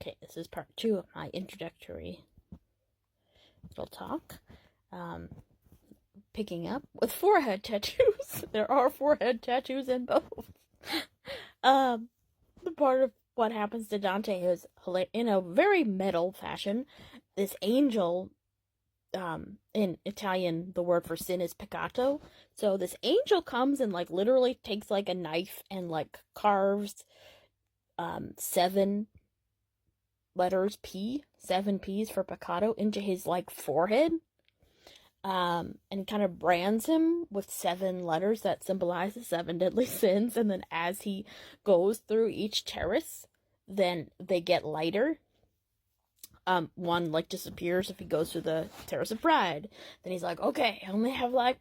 Dante. This is part 2 of my introductory little talk. Picking up with forehead tattoos. There are forehead tattoos in both. The part of what happens to Dante is, in a very metal fashion, this angel, in Italian, the word for sin is peccato. So this angel comes and, like, literally takes, like, a knife and, like, carves 7 letters P, 7 P's for peccato, into his, like, forehead. And kind of brands him with 7 letters that symbolize the 7 deadly sins. And then as he goes through each terrace, then they get lighter. One, like, disappears if he goes through the terrace of pride. Then he's like, okay, I only have, like,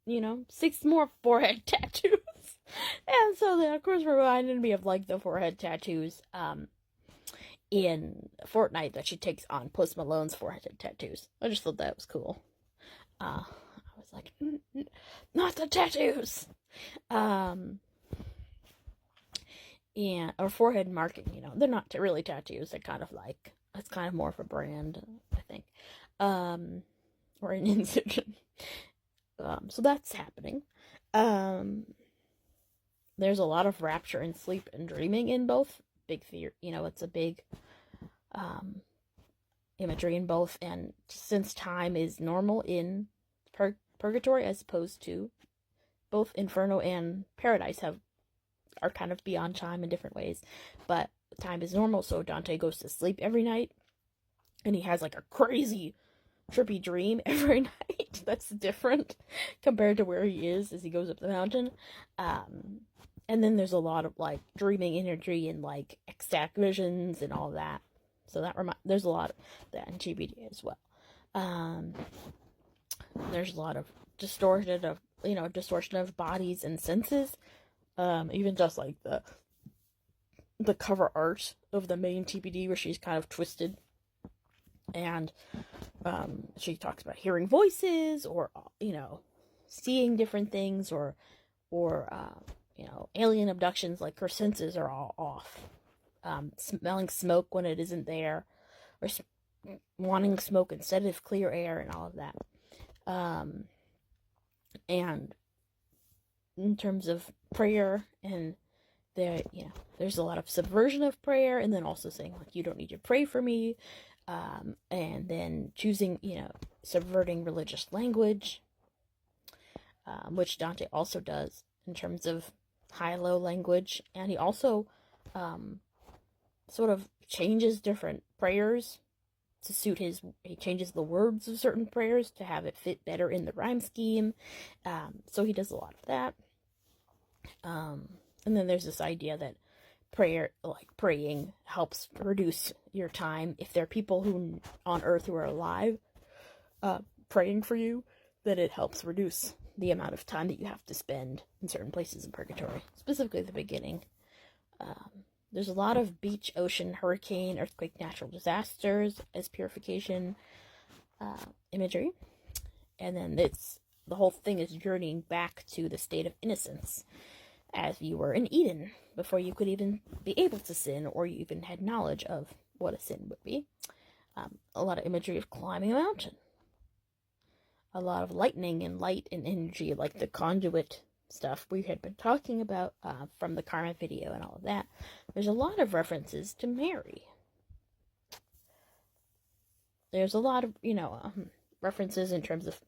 6 more forehead tattoos. And so that, of course, reminded me of, like, the forehead tattoos, in Fortnite that she takes on Post Malone's forehead tattoos. I just thought that was cool. I was like, not the tattoos! Or forehead marking, they're not really tattoos. They're kind of like, it's kind of more of a brand, I think. Or an incision. So that's happening. There's a lot of rapture and sleep and dreaming in both. Big fear, it's a big, imagery in both, and since time is normal in purgatory, as opposed to both Inferno and Paradise are kind of beyond time in different ways, but time is normal, so Dante goes to sleep every night, and he has, like, a crazy, trippy dream every night that's different compared to where he is as he goes up the mountain. And then there's a lot of, like, dreaming energy and, like, ecstatic visions and all that. So there's a lot of that in TPD as well. There's a lot of distortion of bodies and senses. Even just, like, the cover art of the main TPD, where she's kind of twisted. And she talks about hearing voices, or, seeing different things, or alien abductions. Like, her senses are all off. Smelling smoke when it isn't there, or wanting smoke instead of clear air, and all of that. And in terms of prayer, and there's a lot of subversion of prayer, and then also saying, like, you don't need to pray for me, and then choosing, subverting religious language, which Dante also does in terms of high-low language, and he also sort of changes different prayers to suit he changes the words of certain prayers to have it fit better in the rhyme scheme. So he does a lot of that. And then there's this idea that praying helps reduce your time. If there are people on earth who are alive, praying for you, then it helps reduce the amount of time that you have to spend in certain places in purgatory, specifically at the beginning. There's a lot of beach, ocean, hurricane, earthquake, natural disasters as purification imagery. And then the whole thing is journeying back to the state of innocence, as you were in Eden, before you could even be able to sin, or you even had knowledge of what a sin would be. A lot of imagery of climbing a mountain. A lot of lightning and light and energy, like the conduit stuff we had been talking about from the Karma video and all of that. There's a lot of references to Mary. There's a lot of, references in terms of,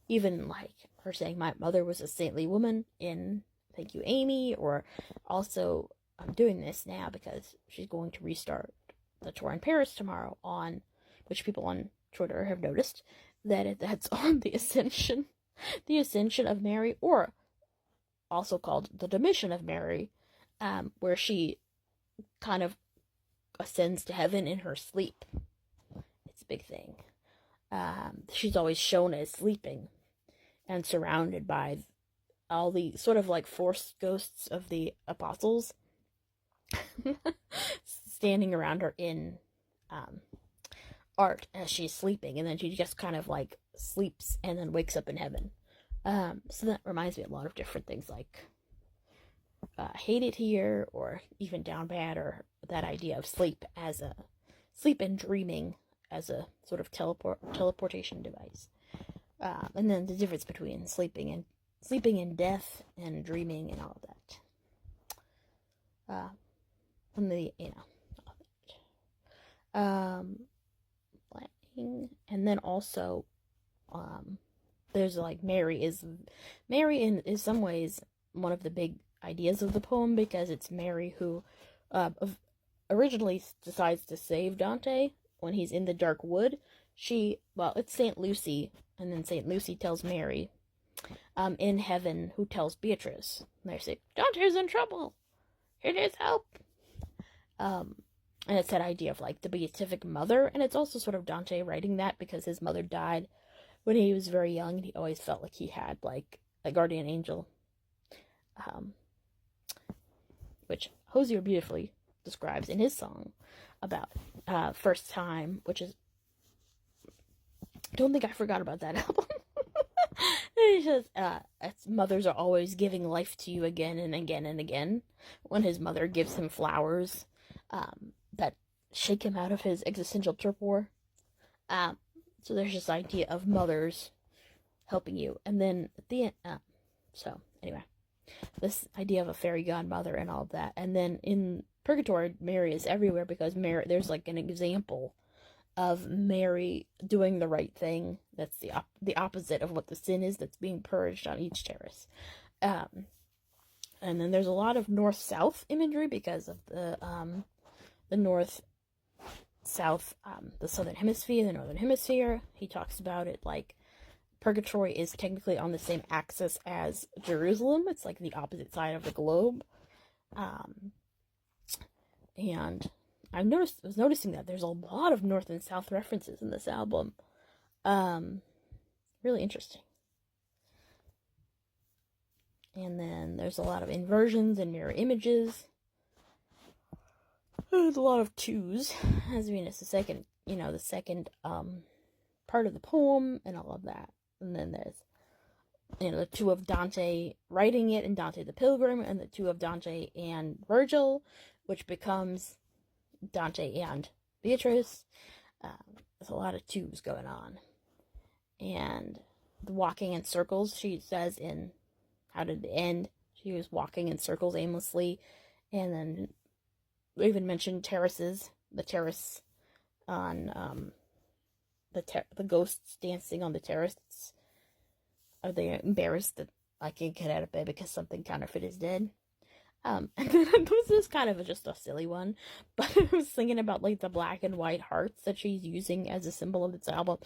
even like her saying, my mother was a saintly woman in Thank You, Amy, or also, I'm doing this now because she's going to restart the tour in Paris tomorrow, which people on Twitter have noticed, that's on the Ascension of Mary, or also called the Domitian of Mary, where she kind of ascends to heaven in her sleep. It's a big thing. She's always shown as sleeping and surrounded by all the sort of like force ghosts of the apostles standing around her in art as she's sleeping, and then she just kind of like sleeps and then wakes up in heaven. So that reminds me a lot of different things, like hate it here, or even down bad, or that idea of sleep and dreaming as a sort of teleportation device. And then the difference between sleeping and death and dreaming and all of that. And the and then also there's like Mary in some ways one of the big ideas of the poem, because it's Mary who originally decides to save Dante when he's in the dark wood. It's St. Lucy, and then St. Lucy tells Mary in heaven, who tells Beatrice. And they say, Dante's in trouble. He needs help. And it's that idea of like the beatific mother, and it's also sort of Dante writing that because his mother died when he was very young, and he always felt like he had like a guardian angel, which Hosier beautifully describes in his song about First Time, which is, don't think I forgot about that album. He says, mothers are always giving life to you again and again and again. When his mother gives him flowers that shake him out of his existential torpor. So there's this idea of mothers helping you. And then at the end, so anyway, this idea of a fairy godmother and all of that. And then in Purgatory, Mary is everywhere, because there's like an example of Mary doing the right thing. That's the opposite of what the sin is that's being purged on each terrace. And then there's a lot of north-south imagery because of the north-south, the southern hemisphere, the northern hemisphere. He talks about it like Purgatory is technically on the same axis as Jerusalem. It's like the opposite side of the globe. And I was noticing that there's a lot of north and south references in this album. Really interesting. And then there's a lot of inversions and mirror images. There's a lot of twos, as I mean, it's the second part of the poem and all of that. And then there's, the two of Dante writing it and Dante the Pilgrim, and the two of Dante and Virgil, which becomes Dante and Beatrice. There's a lot of twos going on. And the walking in circles, she says in How Did It End? She was walking in circles aimlessly. And then we even mentioned terraces. The terrace on the ghosts dancing on the terrace. Are they embarrassed that I can't get out of bed because something counterfeit is dead? And then this is kind of just a silly one, but I was thinking about like the black and white hearts that she's using as a symbol of this album,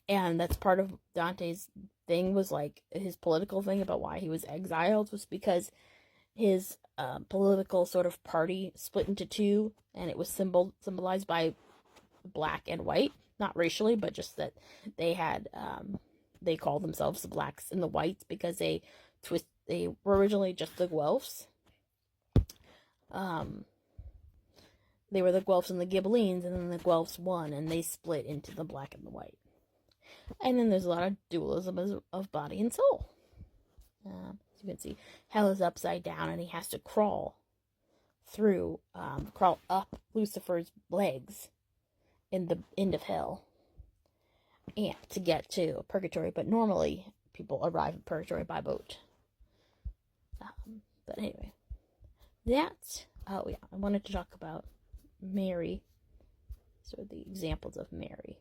and that's part of Dante's thing, was like his political thing about why he was exiled, was because his political sort of party split into two, and it was symbolized by black and white, not racially, but just that they had they called themselves the blacks and the whites because they were originally just the Guelphs. They were the Guelphs and the Ghibellines, and then the Guelphs won, and they split into the black and the white. And then there's a lot of dualism of body and soul. As you can see, hell is upside down, and he has to crawl up Lucifer's legs in the end of hell, and to get to Purgatory. But normally, people arrive at Purgatory by boat. But anyway, I wanted to talk about Mary. So the examples of Mary.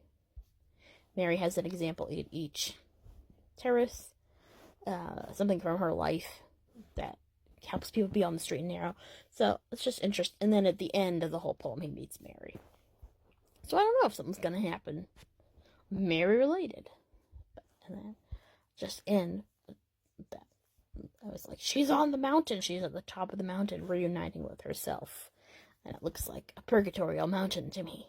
Mary has an example in each terrace. Something from her life that helps people be on the straight and narrow. So it's just interesting. And then at the end of the whole poem, he meets Mary. So I don't know if something's going to happen Mary related. And then just end that. I was like, she's on the mountain. She's at the top of the mountain reuniting with herself. And it looks like a purgatorial mountain to me.